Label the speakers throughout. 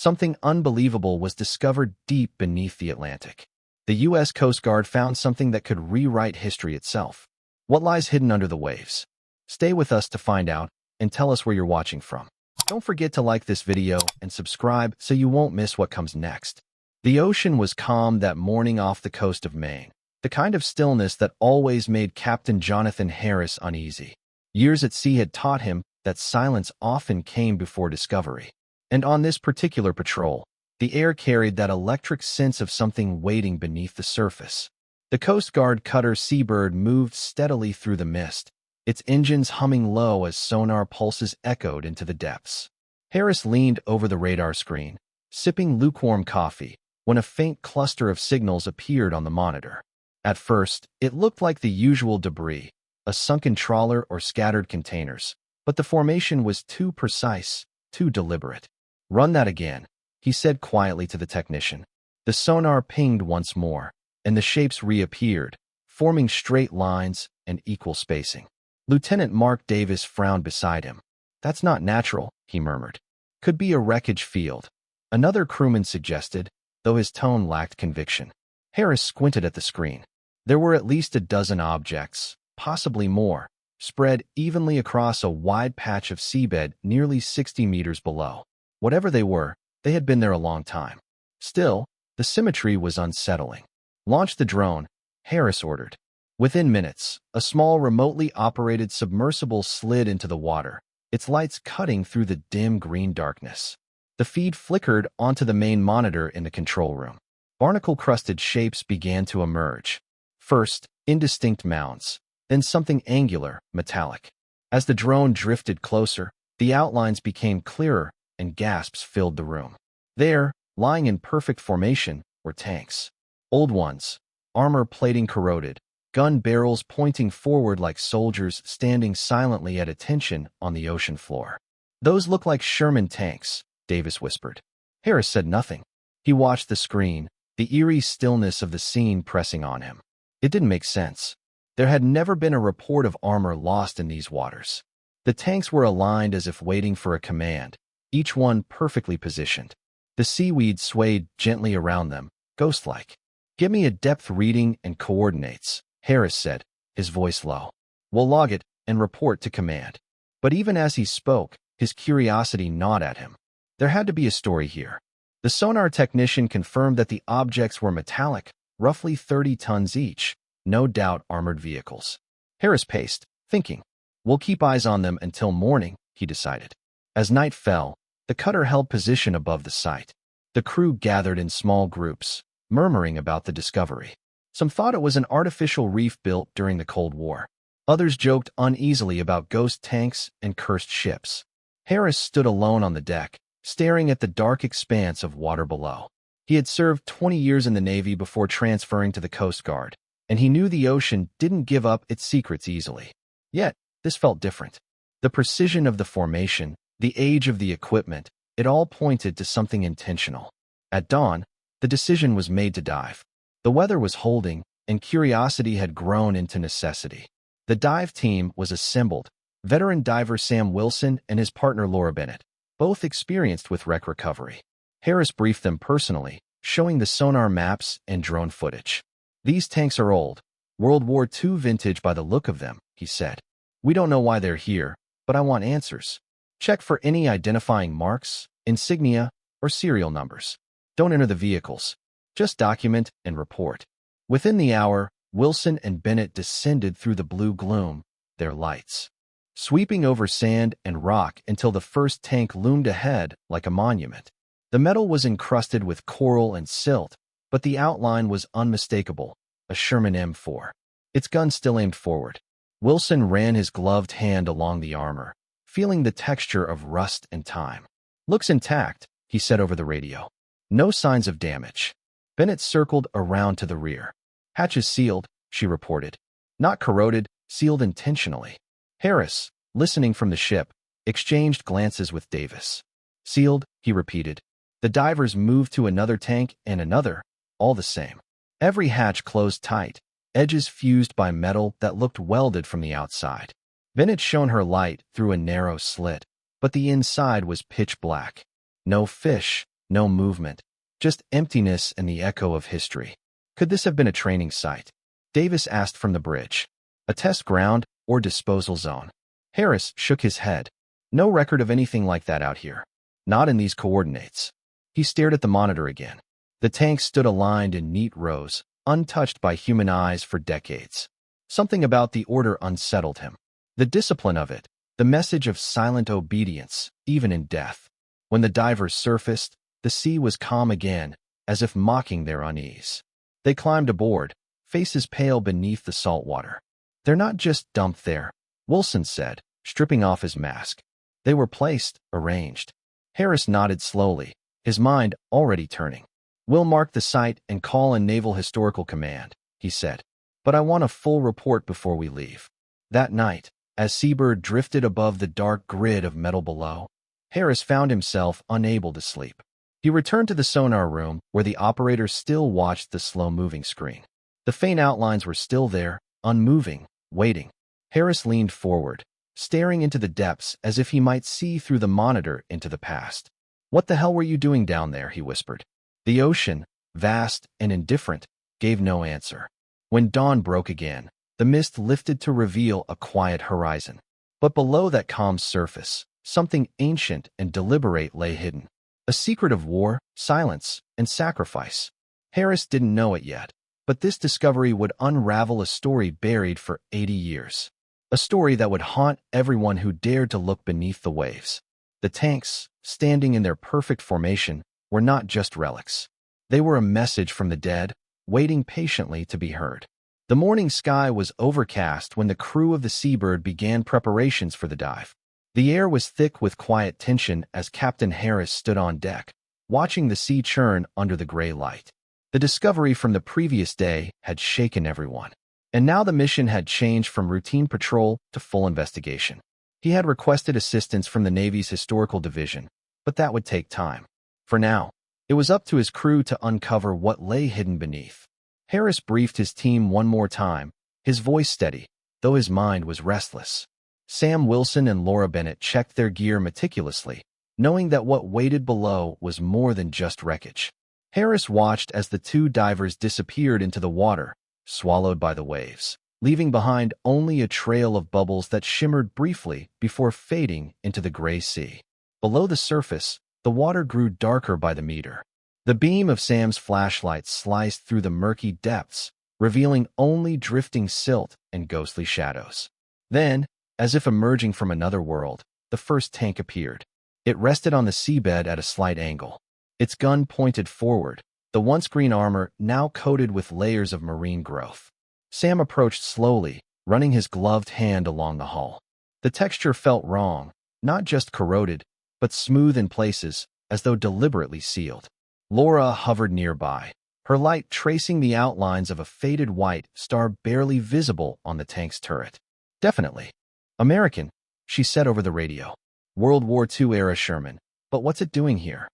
Speaker 1: Something unbelievable was discovered deep beneath the Atlantic. The U.S. Coast Guard found something that could rewrite history itself. What lies hidden under the waves? Stay with us to find out, and tell us where you're watching from. Don't forget to like this video and subscribe so you won't miss what comes next. The ocean was calm that morning off the coast of Maine, the kind of stillness that always made Captain Jonathan Harris uneasy. Years at sea had taught him that silence often came before discovery. And on this particular patrol, the air carried that electric sense of something waiting beneath the surface. The Coast Guard cutter Seabird moved steadily through the mist, its engines humming low as sonar pulses echoed into the depths. Harris leaned over the radar screen, sipping lukewarm coffee, when a faint cluster of signals appeared on the monitor. At first, it looked like the usual debris, a sunken trawler or scattered containers, but the formation was too precise, too deliberate. "Run that again," he said quietly to the technician. The sonar pinged once more, and the shapes reappeared, forming straight lines and equal spacing. Lieutenant Mark Davis frowned beside him. "That's not natural," he murmured. "Could be a wreckage field," another crewman suggested, though his tone lacked conviction. Harris squinted at the screen. There were at least a dozen objects, possibly more, spread evenly across a wide patch of seabed nearly 60 meters below. Whatever they were, they had been there a long time. Still, the symmetry was unsettling. "Launch the drone," Harris ordered. Within minutes, a small remotely operated submersible slid into the water, its lights cutting through the dim green darkness. The feed flickered onto the main monitor in the control room. Barnacle-crusted shapes began to emerge. First, indistinct mounds, then something angular, metallic. As the drone drifted closer, the outlines became clearer and gasps filled the room. There, lying in perfect formation, were tanks. Old ones, armor plating corroded, gun barrels pointing forward like soldiers standing silently at attention on the ocean floor. "Those look like Sherman tanks," Davis whispered. Harris said nothing. He watched the screen, the eerie stillness of the scene pressing on him. It didn't make sense. There had never been a report of armor lost in these waters. The tanks were aligned as if waiting for a command, each one perfectly positioned. The seaweed swayed gently around them, ghost-like. "Give me a depth reading and coordinates," Harris said, his voice low. "We'll log it and report to command." But even as he spoke, his curiosity gnawed at him. There had to be a story here. The sonar technician confirmed that the objects were metallic, roughly 30 tons each, no doubt armored vehicles. Harris paced, thinking. "We'll keep eyes on them until morning," he decided. As night fell, the cutter held position above the site. The crew gathered in small groups, murmuring about the discovery. Some thought it was an artificial reef built during the Cold War. Others joked uneasily about ghost tanks and cursed ships. Harris stood alone on the deck, staring at the dark expanse of water below. He had served 20 years in the Navy before transferring to the Coast Guard, and he knew the ocean didn't give up its secrets easily. Yet, this felt different. The precision of the formation, the age of the equipment, it all pointed to something intentional. At dawn, the decision was made to dive. The weather was holding, and curiosity had grown into necessity. The dive team was assembled, veteran diver Sam Wilson and his partner Laura Bennett, both experienced with wreck recovery. Harris briefed them personally, showing the sonar maps and drone footage. "These tanks are old, World War II vintage by the look of them," he said. "We don't know why they're here, but I want answers. Check for any identifying marks, insignia, or serial numbers. Don't enter the vehicles. Just document and report." Within the hour, Wilson and Bennett descended through the blue gloom, their lights sweeping over sand and rock until the first tank loomed ahead like a monument. The metal was encrusted with coral and silt, but the outline was unmistakable, a Sherman M4. Its gun still aimed forward. Wilson ran his gloved hand along the armor, feeling the texture of rust and time. "Looks intact," he said over the radio. "No signs of damage." Bennett circled around to the rear. "Hatches sealed," she reported. "Not corroded, sealed intentionally." Harris, listening from the ship, exchanged glances with Davis. "Sealed," he repeated. The divers moved to another tank and another, all the same. Every hatch closed tight, edges fused by metal that looked welded from the outside. Bennett shone her light through a narrow slit, but the inside was pitch black. No fish, No movement, just emptiness and the echo of history. Could this have been a training site? Davis asked from the bridge. A test ground or disposal zone? Harris shook his head. No record of anything like that out here. Not in these coordinates. He stared at the monitor again. The tanks stood aligned in neat rows, untouched by human eyes for decades. Something about the order unsettled him. The discipline of it, the message of silent obedience, even in death. When the divers surfaced, the sea was calm again, as if mocking their unease. They climbed aboard, faces pale beneath the salt water. They're not just dumped there, Wilson said, stripping off his mask. They were placed, arranged. Harris nodded slowly, his mind already turning. We'll mark the site and call in Naval Historical Command, he said. But I want a full report before we leave. That night, as Seabird drifted above the dark grid of metal below, Harris found himself unable to sleep. He returned to the sonar room where the operator still watched the slow-moving screen. The faint outlines were still there, unmoving, waiting. Harris leaned forward, staring into the depths as if he might see through the monitor into the past. "What the hell were you doing down there?" he whispered. The ocean, vast and indifferent, gave no answer. When dawn broke again, the mist lifted to reveal a quiet horizon. But below that calm surface, something ancient and deliberate lay hidden. A secret of war, silence, and sacrifice. Harris didn't know it yet, but this discovery would unravel a story buried for 80 years. A story that would haunt everyone who dared to look beneath the waves. The tanks, standing in their perfect formation, were not just relics. They were a message from the dead, waiting patiently to be heard. The morning sky was overcast when the crew of the Seabird began preparations for the dive. The air was thick with quiet tension as Captain Harris stood on deck, watching the sea churn under the gray light. The discovery from the previous day had shaken everyone. And now the mission had changed from routine patrol to full investigation. He had requested assistance from the Navy's Historical Division, but that would take time. For now, it was up to his crew to uncover what lay hidden beneath. Harris briefed his team one more time, his voice steady, though his mind was restless. Sam Wilson and Laura Bennett checked their gear meticulously, knowing that what waited below was more than just wreckage. Harris watched as the two divers disappeared into the water, swallowed by the waves, leaving behind only a trail of bubbles that shimmered briefly before fading into the gray sea. Below the surface, the water grew darker by the meter. The beam of Sam's flashlight sliced through the murky depths, revealing only drifting silt and ghostly shadows. Then, as if emerging from another world, the first tank appeared. It rested on the seabed at a slight angle. Its gun pointed forward, the once green armor now coated with layers of marine growth. Sam approached slowly, running his gloved hand along the hull. The texture felt wrong, not just corroded, but smooth in places, as though deliberately sealed. Laura hovered nearby, her light tracing the outlines of a faded white star barely visible on the tank's turret. "Definitely American," she said over the radio. "World War II-era Sherman, but what's it doing here?"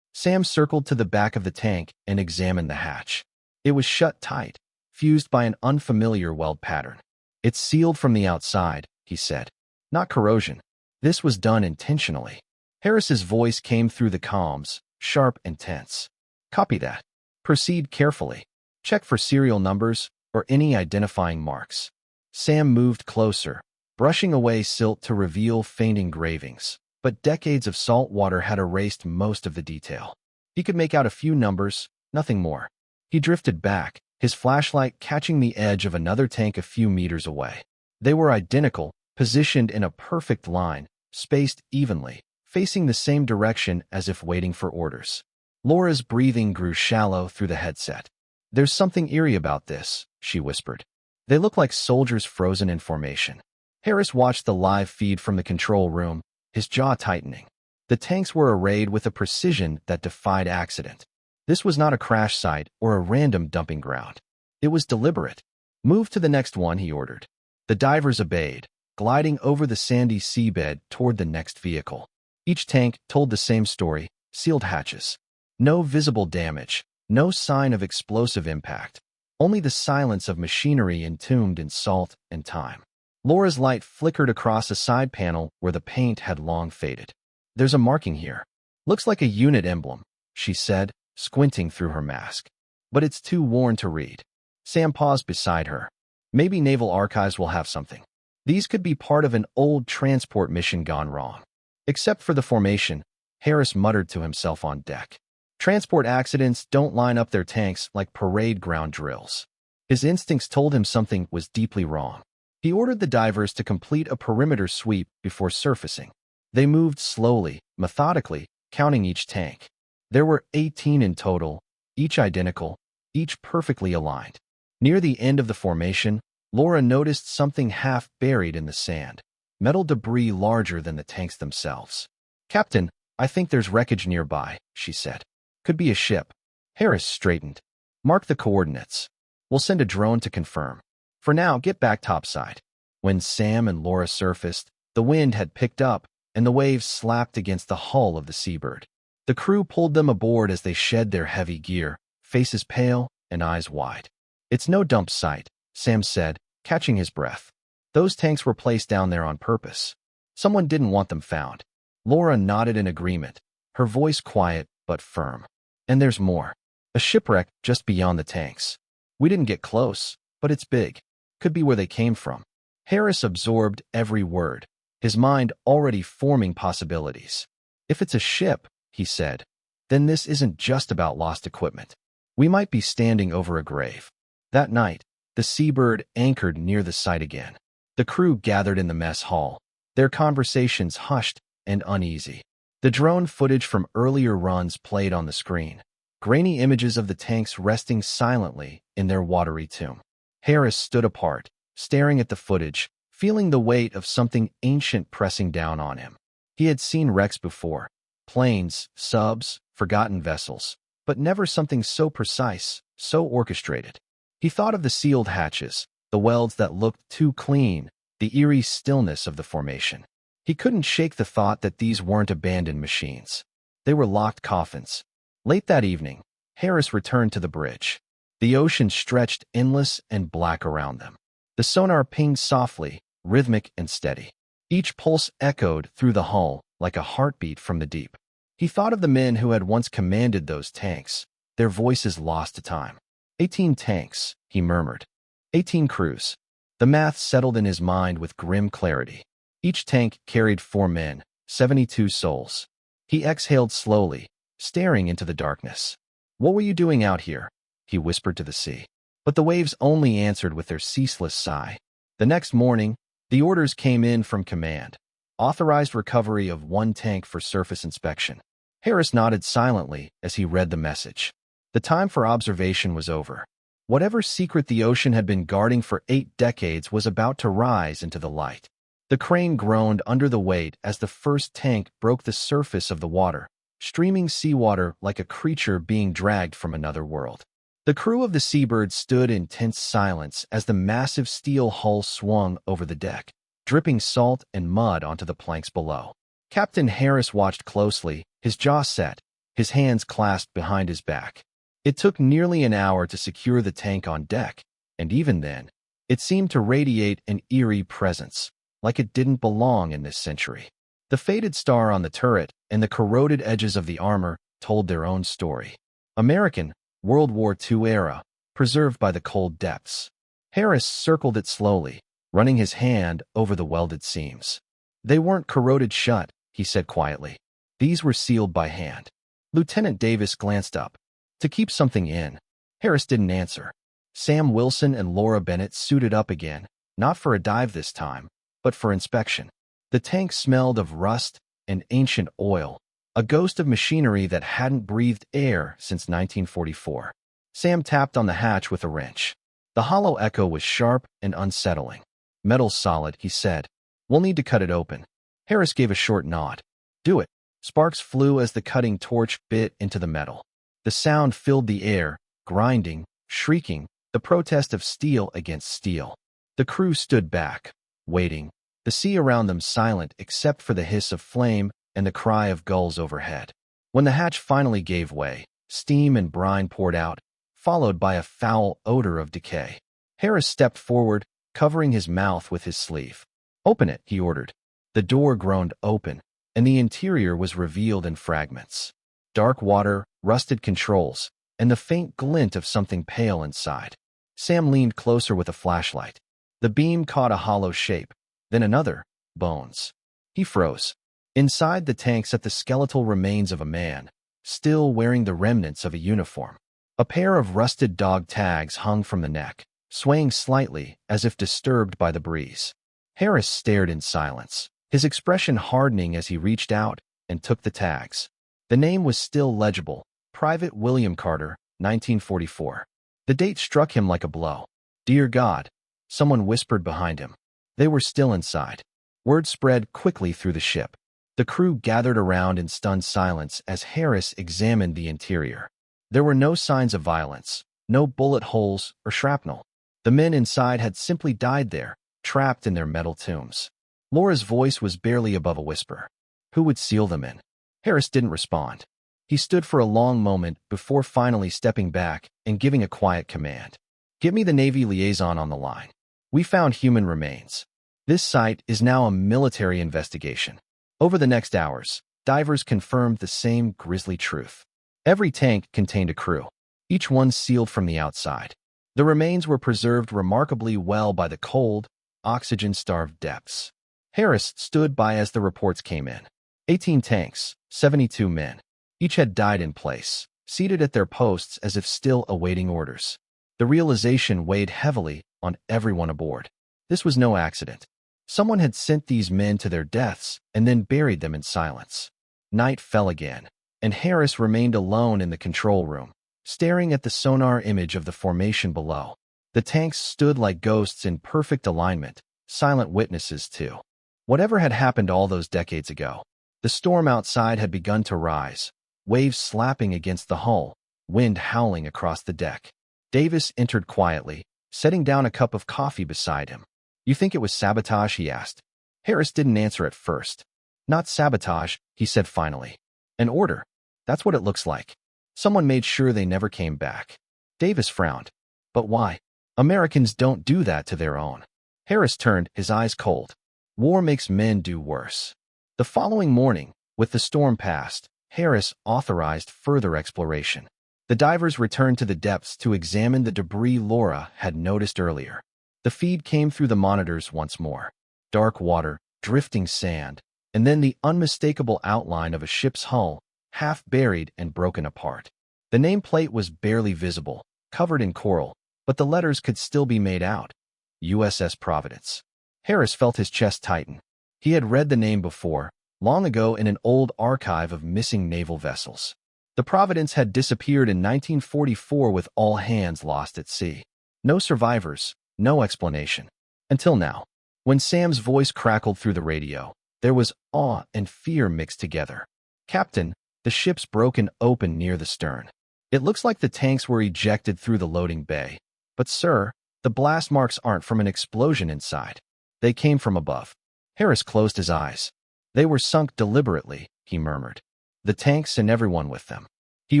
Speaker 1: Sam circled to the back of the tank and examined the hatch. It was shut tight, fused by an unfamiliar weld pattern. "It's sealed from the outside," he said. "Not corrosion. This was done intentionally." Harris's voice came through the comms, sharp and tense. "Copy that. Proceed carefully. Check for serial numbers or any identifying marks." Sam moved closer, brushing away silt to reveal faint engravings, but decades of salt water had erased most of the detail. He could make out a few numbers, nothing more. He drifted back, his flashlight catching the edge of another tank a few meters away. They were identical, positioned in a perfect line, spaced evenly, facing the same direction as if waiting for orders. Laura's breathing grew shallow through the headset. "There's something eerie about this," she whispered. "They look like soldiers frozen in formation." Harris watched the live feed from the control room, his jaw tightening. The tanks were arrayed with a precision that defied accident. This was not a crash site or a random dumping ground. It was deliberate. "Move to the next one," he ordered. The divers obeyed, gliding over the sandy seabed toward the next vehicle. Each tank told the same story, sealed hatches. No visible damage, no sign of explosive impact, only the silence of machinery entombed in salt and time. Laura's light flickered across a side panel where the paint had long faded. "There's a marking here. Looks like a unit emblem," she said, squinting through her mask. But it's too worn to read. Sam paused beside her. Maybe Naval Archives will have something. These could be part of an old transport mission gone wrong. Except for the formation, Harris muttered to himself on deck. Transport accidents don't line up their tanks like parade ground drills. His instincts told him something was deeply wrong. He ordered the divers to complete a perimeter sweep before surfacing. They moved slowly, methodically, counting each tank. There were 18 in total, each identical, each perfectly aligned. Near the end of the formation, Laura noticed something half buried in the sand, metal debris larger than the tanks themselves. "Captain, I think there's wreckage nearby," she said. "Could be a ship." Harris straightened. "Mark the coordinates. We'll send a drone to confirm. For now, get back topside." When Sam and Laura surfaced, the wind had picked up, and the waves slapped against the hull of the Seabird. The crew pulled them aboard as they shed their heavy gear, faces pale and eyes wide. "It's no dump site," Sam said, catching his breath. "Those tanks were placed down there on purpose. Someone didn't want them found." Laura nodded in agreement, her voice quiet but firm. "And there's more. A shipwreck just beyond the tanks. We didn't get close, but it's big. Could be where they came from." Harris absorbed every word, his mind already forming possibilities. "If it's a ship," he said, "then this isn't just about lost equipment. We might be standing over a grave." That night, the Seabird anchored near the site again. The crew gathered in the mess hall, their conversations hushed and uneasy. The drone footage from earlier runs played on the screen, grainy images of the tanks resting silently in their watery tomb. Harris stood apart, staring at the footage, feeling the weight of something ancient pressing down on him. He had seen wrecks before, planes, subs, forgotten vessels, but never something so precise, so orchestrated. He thought of the sealed hatches, the welds that looked too clean, the eerie stillness of the formation. He couldn't shake the thought that these weren't abandoned machines. They were locked coffins. Late that evening, Harris returned to the bridge. The ocean stretched endless and black around them. The sonar pinged softly, rhythmic and steady. Each pulse echoed through the hull like a heartbeat from the deep. He thought of the men who had once commanded those tanks, their voices lost to time. 18 tanks, he murmured. 18 crews. The math settled in his mind with grim clarity. Each tank carried 4 men, 72 souls. He exhaled slowly, staring into the darkness. "What were you doing out here?" he whispered to the sea. But the waves only answered with their ceaseless sigh. The next morning, the orders came in from command. Authorized recovery of 1 tank for surface inspection. Harris nodded silently as he read the message. The time for observation was over. Whatever secret the ocean had been guarding for 8 decades was about to rise into the light. The crane groaned under the weight as the first tank broke the surface of the water, streaming seawater like a creature being dragged from another world. The crew of the Seabird stood in tense silence as the massive steel hull swung over the deck, dripping salt and mud onto the planks below. Captain Harris watched closely, his jaw set, his hands clasped behind his back. It took nearly an hour to secure the tank on deck, and even then, it seemed to radiate an eerie presence, like it didn't belong in this century. The faded star on the turret and the corroded edges of the armor told their own story. American, World War II era, preserved by the cold depths. Harris circled it slowly, running his hand over the welded seams. "They weren't corroded shut," he said quietly. "These were sealed by hand." Lieutenant Davis glanced up. To keep something in. Harris didn't answer. Sam Wilson and Laura Bennett suited up again, not for a dive this time, but for inspection. The tank smelled of rust and ancient oil, a ghost of machinery that hadn't breathed air since 1944. Sam tapped on the hatch with a wrench. The hollow echo was sharp and unsettling. "Metal's solid," he said. "We'll need to cut it open." Harris gave a short nod. "Do it." Sparks flew as the cutting torch bit into the metal. The sound filled the air, grinding, shrieking, the protest of steel against steel. The crew stood back, waiting, the sea around them silent except for the hiss of flame and the cry of gulls overhead. When the hatch finally gave way, steam and brine poured out, followed by a foul odor of decay. Harris stepped forward, covering his mouth with his sleeve. "Open it," he ordered. The door groaned open, and the interior was revealed in fragments. dark water, rusted controls, and the faint glint of something pale inside. Sam leaned closer with a flashlight. The beam caught a hollow shape, then another, bones. He froze. Inside the tank sat the skeletal remains of a man, still wearing the remnants of a uniform. A pair of rusted dog tags hung from the neck, swaying slightly as if disturbed by the breeze. Harris stared in silence, his expression hardening as he reached out and took the tags. The name was still legible, Private William Carter, 1944. The date struck him like a blow. "Dear God," someone whispered behind him. They were still inside. Word spread quickly through the ship. The crew gathered around in stunned silence as Harris examined the interior. There were no signs of violence, no bullet holes or shrapnel. The men inside had simply died there, trapped in their metal tombs. Laura's voice was barely above a whisper. Who would seal them in? Harris didn't respond. He stood for a long moment before finally stepping back and giving a quiet command. "Get me the Navy liaison on the line. We found human remains. This site is now a military investigation." Over the next hours, divers confirmed the same grisly truth. Every tank contained a crew, each one sealed from the outside. The remains were preserved remarkably well by the cold, oxygen-starved depths. Harris stood by as the reports came in. 18 tanks, 72 men. Each had died in place, seated at their posts as if still awaiting orders. The realization weighed heavily on everyone aboard. This was no accident. Someone had sent these men to their deaths and then buried them in silence. Night fell again, and Harris remained alone in the control room, staring at the sonar image of the formation below. The tanks stood like ghosts in perfect alignment, silent witnesses too. Whatever had happened all those decades ago, the storm outside had begun to rise, waves slapping against the hull, wind howling across the deck. Davis entered quietly, setting down a cup of coffee beside him. "You think it was sabotage?" he asked. Harris didn't answer at first. "Not sabotage," he said finally. "An order. That's what it looks like. Someone made sure they never came back." Davis frowned. "But why? Americans don't do that to their own." Harris turned, his eyes cold. "War makes men do worse." The following morning, with the storm past, Harris authorized further exploration. The divers returned to the depths to examine the debris Laura had noticed earlier. The feed came through the monitors once more. Dark water, drifting sand, and then the unmistakable outline of a ship's hull, half buried and broken apart. The nameplate was barely visible, covered in coral, but the letters could still be made out. USS Providence. Harris felt his chest tighten. He had read the name before, long ago in an old archive of missing naval vessels. The Providence had disappeared in 1944 with all hands lost at sea. No survivors, no explanation. Until now. When Sam's voice crackled through the radio, there was awe and fear mixed together. "Captain, the ship's broken open near the stern. It looks like the tanks were ejected through the loading bay. But sir, the blast marks aren't from an explosion inside. They came from above." Harris closed his eyes. "They were sunk deliberately," he murmured. "The tanks and everyone with them." He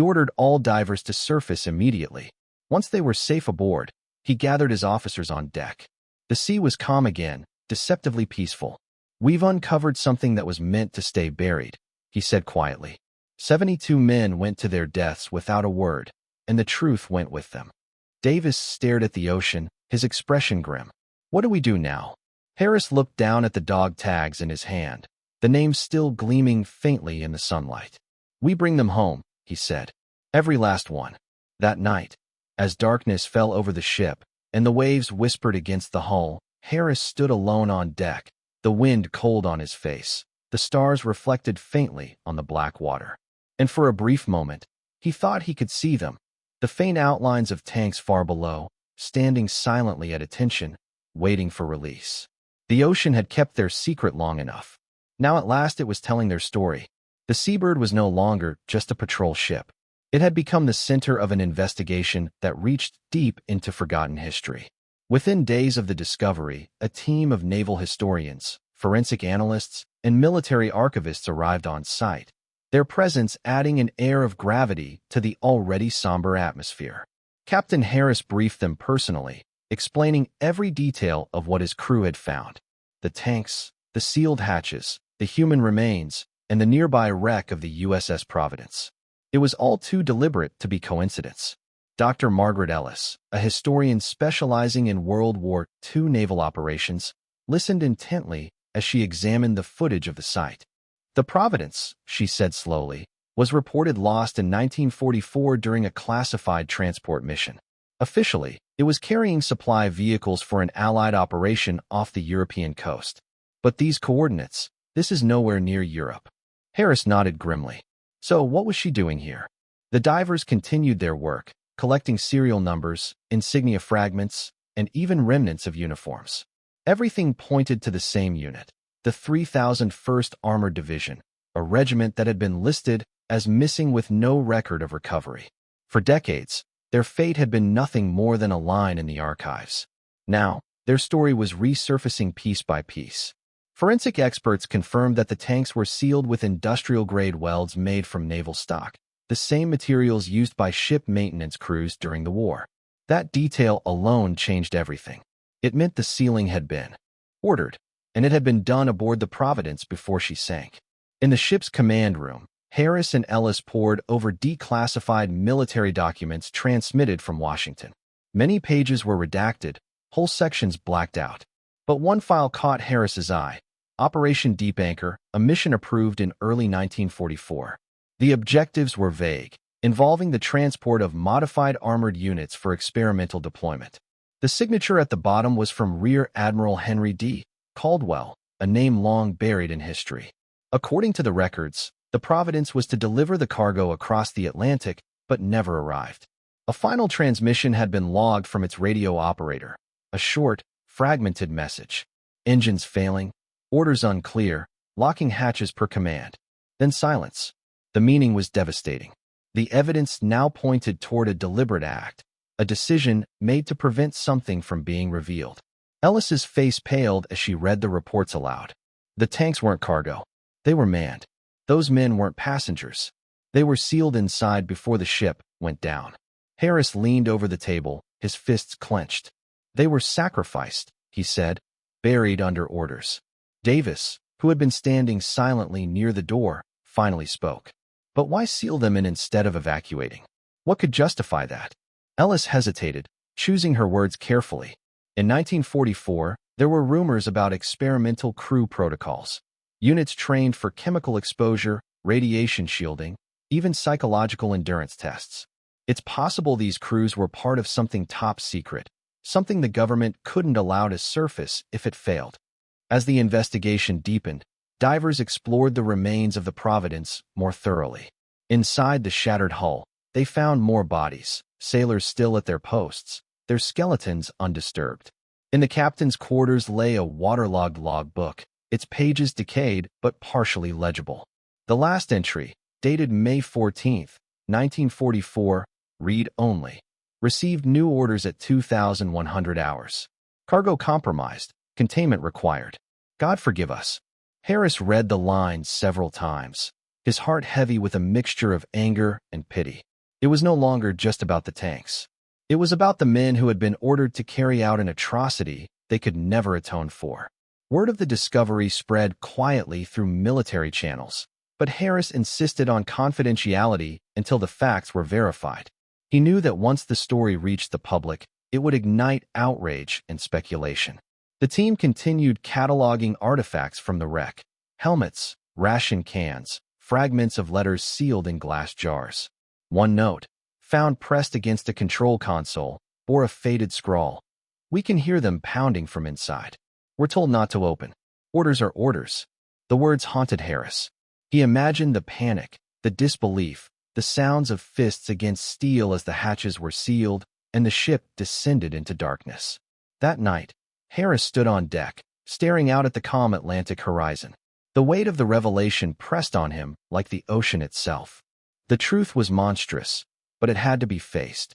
Speaker 1: ordered all divers to surface immediately. Once they were safe aboard, he gathered his officers on deck. The sea was calm again, deceptively peaceful. "We've uncovered something that was meant to stay buried," he said quietly. 72 men went to their deaths without a word, and the truth went with them. Davis stared at the ocean, his expression grim. "What do we do now?" Harris looked down at the dog tags in his hand, the names still gleaming faintly in the sunlight. "We bring them home," he said. "Every last one." That night, as darkness fell over the ship and the waves whispered against the hull, Harris stood alone on deck, the wind cold on his face, the stars reflected faintly on the black water. And for a brief moment, he thought he could see them, the faint outlines of tanks far below, standing silently at attention, waiting for release. The ocean had kept their secret long enough. Now at last it was telling their story. The Seabird was no longer just a patrol ship. It had become the center of an investigation that reached deep into forgotten history. Within days of the discovery, a team of naval historians, forensic analysts, and military archivists arrived on site, their presence adding an air of gravity to the already somber atmosphere. Captain Harris briefed them personally, explaining every detail of what his crew had found. The tanks, the sealed hatches, the human remains, and the nearby wreck of the USS Providence. It was all too deliberate to be coincidence. Dr. Margaret Ellis, a historian specializing in World War II naval operations, listened intently as she examined the footage of the site. The Providence, she said slowly, was reported lost in 1944 during a classified transport mission. Officially, it was carrying supply vehicles for an Allied operation off the European coast. But these coordinates, this is nowhere near Europe. Harris nodded grimly. So what was she doing here? The divers continued their work, collecting serial numbers, insignia fragments, and even remnants of uniforms. Everything pointed to the same unit, the 3001st Armored Division, a regiment that had been listed as missing with no record of recovery. For decades, their fate had been nothing more than a line in the archives. Now, their story was resurfacing piece by piece. Forensic experts confirmed that the tanks were sealed with industrial-grade welds made from naval stock, the same materials used by ship maintenance crews during the war. That detail alone changed everything. It meant the sealing had been ordered, and it had been done aboard the Providence before she sank. In the ship's command room, Harris and Ellis pored over declassified military documents transmitted from Washington. Many pages were redacted, whole sections blacked out. But one file caught Harris's eye: Operation Deep Anchor, a mission approved in early 1944. The objectives were vague, involving the transport of modified armored units for experimental deployment. The signature at the bottom was from Rear Admiral Henry D. Caldwell, a name long buried in history. According to the records, the Providence was to deliver the cargo across the Atlantic, but never arrived. A final transmission had been logged from its radio operator, a short, fragmented message. Engines failing, orders unclear, locking hatches per command. Then silence. The meaning was devastating. The evidence now pointed toward a deliberate act, a decision made to prevent something from being revealed. Ellis's face paled as she read the reports aloud. The tanks weren't cargo. They were manned. Those men weren't passengers. They were sealed inside before the ship went down. Harris leaned over the table, his fists clenched. They were sacrificed, he said, buried under orders. Davis, who had been standing silently near the door, finally spoke. But why seal them in instead of evacuating? What could justify that? Ellis hesitated, choosing her words carefully. In 1944, there were rumors about experimental crew protocols. Units trained for chemical exposure, radiation shielding, even psychological endurance tests. It's possible these crews were part of something top secret, something the government couldn't allow to surface if it failed. As the investigation deepened, divers explored the remains of the Providence more thoroughly. Inside the shattered hull, they found more bodies, sailors still at their posts, their skeletons undisturbed. In the captain's quarters lay a waterlogged logbook, its pages decayed but partially legible. The last entry, dated May 14, 1944, read only. Received new orders at 2,100 hours. Cargo compromised. Containment required. God forgive us. Harris read the lines several times, his heart heavy with a mixture of anger and pity. It was no longer just about the tanks. It was about the men who had been ordered to carry out an atrocity they could never atone for. Word of the discovery spread quietly through military channels, but Harris insisted on confidentiality until the facts were verified. He knew that once the story reached the public, it would ignite outrage and speculation. The team continued cataloging artifacts from the wreck: helmets, ration cans, fragments of letters sealed in glass jars. One note, found pressed against a control console, bore a faded scrawl. "We can hear them pounding from inside. We're told not to open. Orders are orders." The words haunted Harris. He imagined the panic, the disbelief, the sounds of fists against steel as the hatches were sealed and the ship descended into darkness. That night, Harris stood on deck, staring out at the calm Atlantic horizon. The weight of the revelation pressed on him like the ocean itself. The truth was monstrous, but it had to be faced.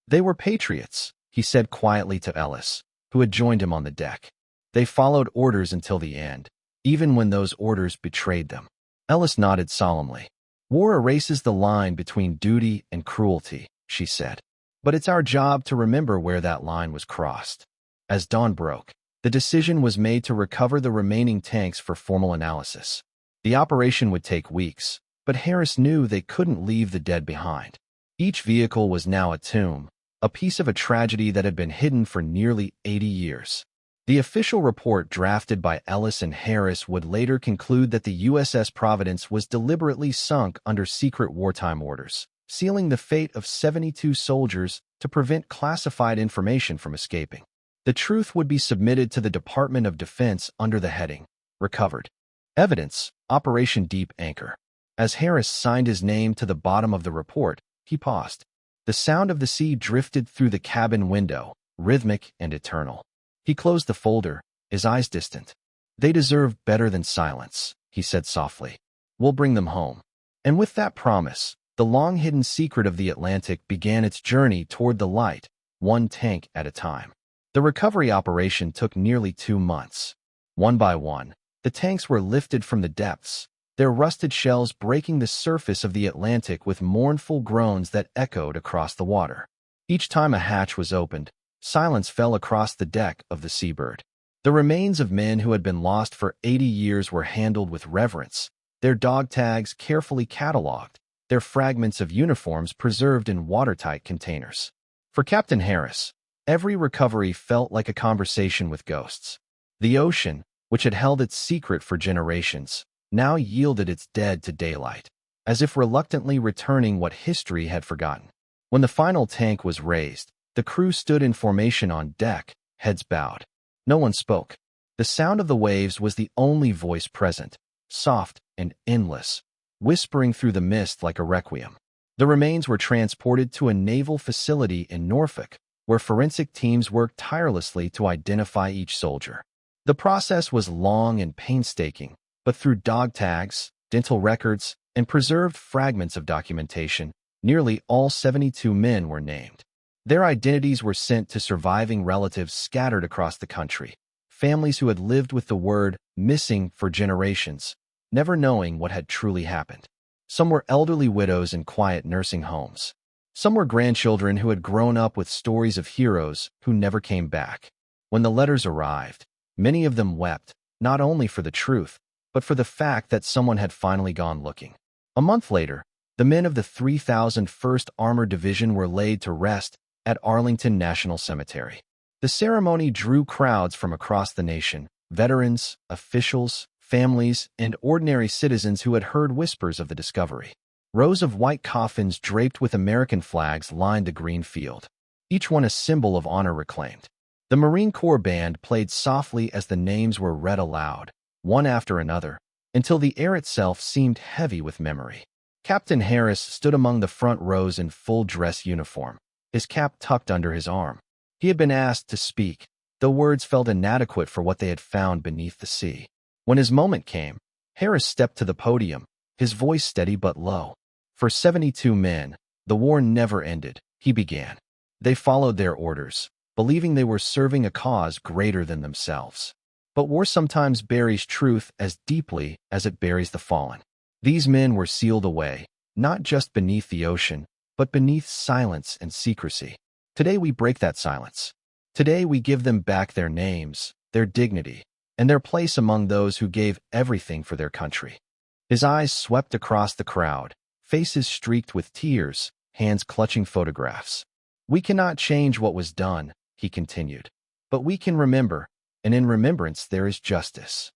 Speaker 1: They were patriots, he said quietly to Ellis, who had joined him on the deck. They followed orders until the end, even when those orders betrayed them. Ellis nodded solemnly. "War erases the line between duty and cruelty," she said. "But it's our job to remember where that line was crossed." As dawn broke, the decision was made to recover the remaining tanks for formal analysis. The operation would take weeks, but Harris knew they couldn't leave the dead behind. Each vehicle was now a tomb, a piece of a tragedy that had been hidden for nearly 80 years. The official report drafted by Ellis and Harris would later conclude that the USS Providence was deliberately sunk under secret wartime orders, sealing the fate of 72 soldiers to prevent classified information from escaping. The truth would be submitted to the Department of Defense under the heading, Recovered Evidence, Operation Deep Anchor. As Harris signed his name to the bottom of the report, he paused. The sound of the sea drifted through the cabin window, rhythmic and eternal. He closed the folder, his eyes distant. "They deserve better than silence," he said softly. "We'll bring them home." And with that promise, the long-hidden secret of the Atlantic began its journey toward the light, one tank at a time. The recovery operation took nearly 2 months. One by one, the tanks were lifted from the depths, their rusted shells breaking the surface of the Atlantic with mournful groans that echoed across the water. Each time a hatch was opened, silence fell across the deck of the Seabird. The remains of men who had been lost for 80 years were handled with reverence, their dog tags carefully catalogued, their fragments of uniforms preserved in watertight containers. For Captain Harris, every recovery felt like a conversation with ghosts. The ocean, which had held its secret for generations, now yielded its dead to daylight, as if reluctantly returning what history had forgotten. When the final tank was raised, the crew stood in formation on deck, heads bowed. No one spoke. The sound of the waves was the only voice present, soft and endless, whispering through the mist like a requiem. The remains were transported to a naval facility in Norfolk, where forensic teams worked tirelessly to identify each soldier. The process was long and painstaking, but through dog tags, dental records, and preserved fragments of documentation, nearly all 72 men were named. Their identities were sent to surviving relatives scattered across the country, families who had lived with the word missing for generations, never knowing what had truly happened. Some were elderly widows in quiet nursing homes. Some were grandchildren who had grown up with stories of heroes who never came back. When the letters arrived, many of them wept, not only for the truth, but for the fact that someone had finally gone looking. A month later, the men of the 3001st Armored Division were laid to rest at Arlington National Cemetery. The ceremony drew crowds from across the nation, veterans, officials, families, and ordinary citizens who had heard whispers of the discovery. Rows of white coffins draped with American flags lined the green field, each one a symbol of honor reclaimed. The Marine Corps band played softly as the names were read aloud, one after another, until the air itself seemed heavy with memory. Captain Harris stood among the front rows in full dress uniform, his cap tucked under his arm. He had been asked to speak, though words felt inadequate for what they had found beneath the sea. When his moment came, Harris stepped to the podium, his voice steady but low. "For 72 men, the war never ended," he began. "They followed their orders, believing they were serving a cause greater than themselves. But war sometimes buries truth as deeply as it buries the fallen. These men were sealed away, not just beneath the ocean, but beneath silence and secrecy. Today we break that silence. Today we give them back their names, their dignity, and their place among those who gave everything for their country." His eyes swept across the crowd, faces streaked with tears, hands clutching photographs. "We cannot change what was done," he continued, "but we can remember, and in remembrance there is justice."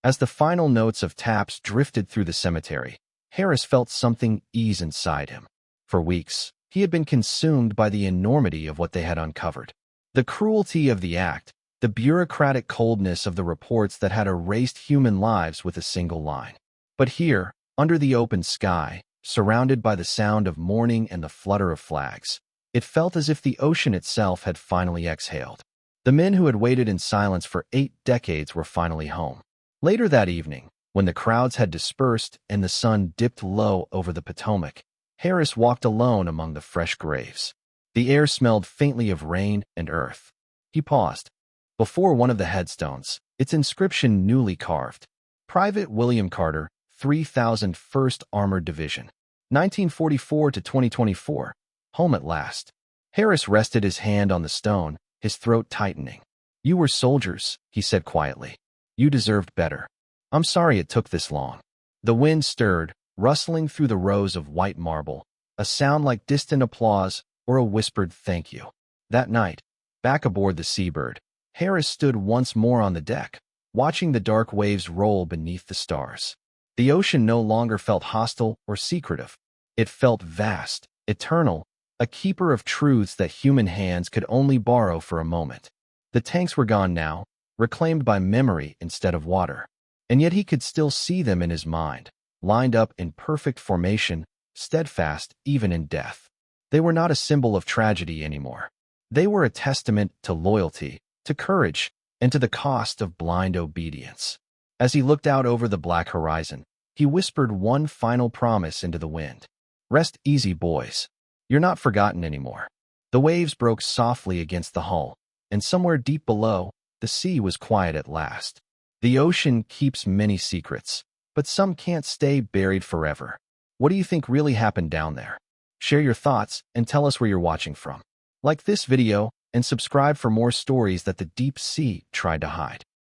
Speaker 1: As the final notes of taps drifted through the cemetery, Harris felt something ease inside him. For weeks, he had been consumed by the enormity of what they had uncovered. The cruelty of the act, the bureaucratic coldness of the reports that had erased human lives with a single line. But here, under the open sky, surrounded by the sound of mourning and the flutter of flags, it felt as if the ocean itself had finally exhaled. The men who had waited in silence for 8 decades were finally home. Later that evening, when the crowds had dispersed and the sun dipped low over the Potomac, Harris walked alone among the fresh graves. The air smelled faintly of rain and earth. He paused. Before one of the headstones, its inscription newly carved: Private William Carter, 3001st Armored Division, 1944 to 2024, home at last. Harris rested his hand on the stone, his throat tightening. "You were soldiers," he said quietly. "You deserved better. I'm sorry it took this long." The wind stirred, rustling through the rows of white marble, a sound like distant applause or a whispered thank you. That night, back aboard the Seabird, Harris stood once more on the deck, watching the dark waves roll beneath the stars. The ocean no longer felt hostile or secretive. It felt vast, eternal, a keeper of truths that human hands could only borrow for a moment. The tanks were gone now, reclaimed by memory instead of water. And yet he could still see them in his mind, lined up in perfect formation, steadfast even in death. They were not a symbol of tragedy anymore. They were a testament to loyalty, to courage, and to the cost of blind obedience. As he looked out over the black horizon, he whispered one final promise into the wind. "Rest easy, boys. You're not forgotten anymore." The waves broke softly against the hull, and somewhere deep below, the sea was quiet at last. The ocean keeps many secrets, but some can't stay buried forever. What do you think really happened down there? Share your thoughts and tell us where you're watching from. Like this video and subscribe for more stories that the deep sea tried to hide.